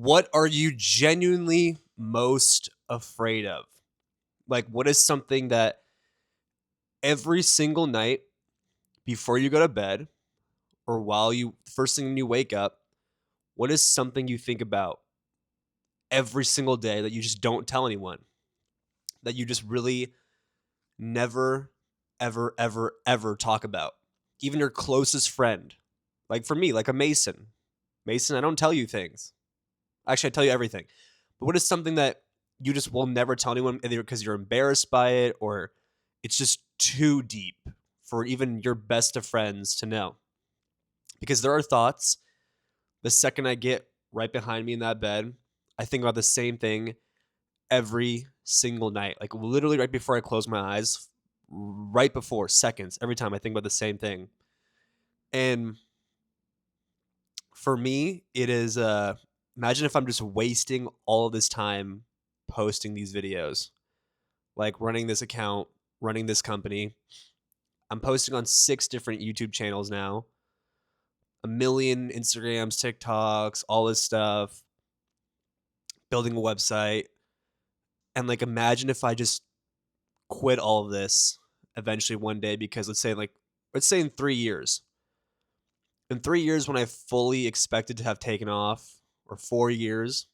What are you genuinely most afraid of? Like, what is something that every single night before you go to bed or while you first thing you wake up, what is something you think about every single day that you just don't tell anyone? That you just really never, ever, ever, ever talk about? Even your closest friend. Like for me, like a Mason. Mason, I don't tell you things. Actually, I tell you everything. But what is something that you just will never tell anyone, either because you're embarrassed by it or it's just too deep for even your best of friends to know? Because there are thoughts the second I get right behind me in that bed, I think about the same thing every single night. Like literally right before I close my eyes, right before seconds, every time I think about the same thing. And for me, it is imagine if I'm just wasting all of this time posting these videos, like running this account, running this company. I'm posting on 6 different YouTube channels now, a million Instagrams, TikToks, all this stuff, building a website. And like imagine if I just quit all of this eventually one day, because let's say in 3 years. In 3 years when I fully expected to have taken off, or 4 years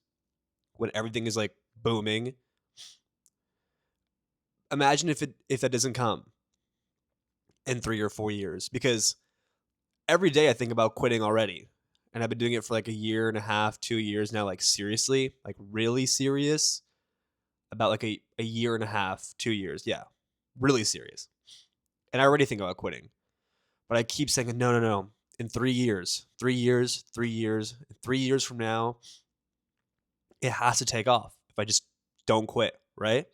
when everything is like booming, imagine if that doesn't come in 3 or 4 years, because every day I think about quitting already. And I've been doing it for like a year and a half, 2 years now, like seriously, like really serious. About like a year and a half, 2 years. Yeah. Really serious. And I already think about quitting. But I keep saying, no, no, no. In 3 years, 3 years, 3 years, 3 years from now, it has to take off if I just don't quit, right?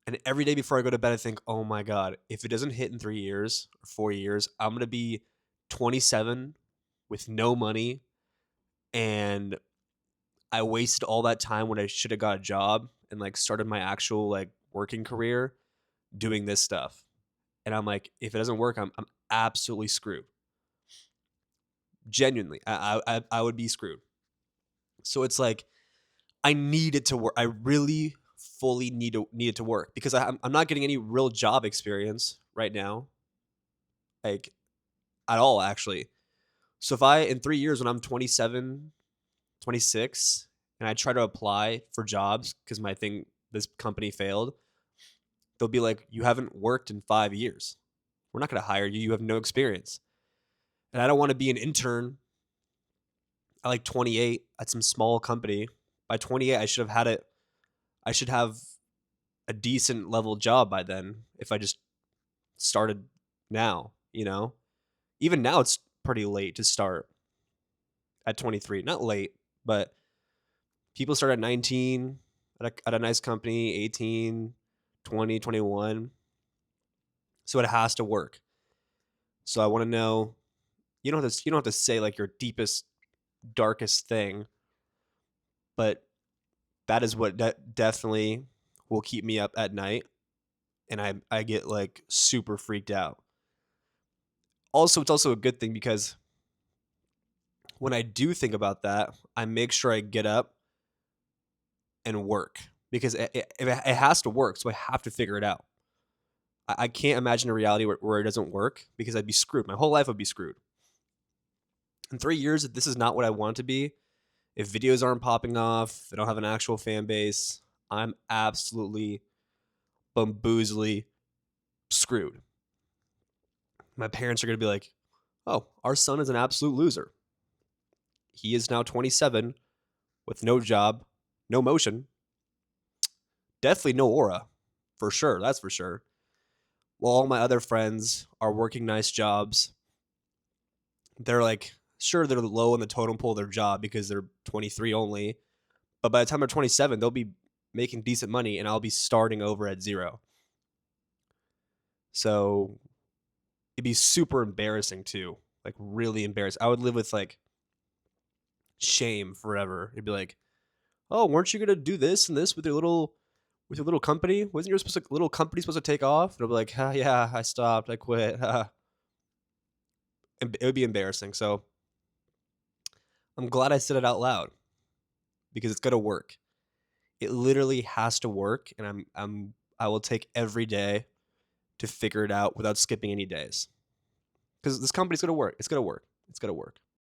And every day before I go to bed, I think, oh my God, if it doesn't hit in 3 years or 4 years, I'm going to be 27 with no money. And I wasted all that time when I should have got a job and like started my actual like working career doing this stuff. And I'm like, if it doesn't work, I'm absolutely screwed. Genuinely, I would be screwed. So it's like, I need it to work. I really fully need it to work, because I'm not getting any real job experience right now, like at all, actually. So if I, in 3 years when I'm 27, 26, and I try to apply for jobs because this company failed, they'll be like, you haven't worked in 5 years. We're not going to hire you. You have no experience. And I don't want to be an intern at like 28 at some small company. By 28, I should have had it. I should have a decent level job by then if I just started now, you know? Even now, it's pretty late to start at 23. Not late, but people start at 19 at a nice company, 18, 20, 21. So it has to work. So I want to know, you don't have to say like your deepest, darkest thing, but that is what definitely will keep me up at night. And I get like super freaked out. Also, it's also a good thing, because when I do think about that, I make sure I get up and work, because it has to work. So I have to figure it out. I can't imagine a reality where it doesn't work, because I'd be screwed. My whole life would be screwed. In 3 years, if this is not what I want it to be, if videos aren't popping off, they don't have an actual fan base, I'm absolutely bamboozly screwed. My parents are going to be like, oh, our son is an absolute loser. He is now 27 with no job, no motion, definitely no aura, for sure. That's for sure. While all my other friends are working nice jobs, they're like, sure, they're low on the totem pole of their job because they're 23 only. But by the time they're 27, they'll be making decent money, and I'll be starting over at zero. So it'd be super embarrassing too. Like really embarrassed. I would live with like shame forever. It'd be like, oh, weren't you gonna do this and this with your little company? Wasn't your little company supposed to take off? And I'll be like, yeah, I stopped, I quit. It would be embarrassing. So I'm glad I said it out loud. because it's gonna work. It literally has to work, and I will take every day to figure it out without skipping any days. Because this company's gonna work. It's gonna work. It's gonna work.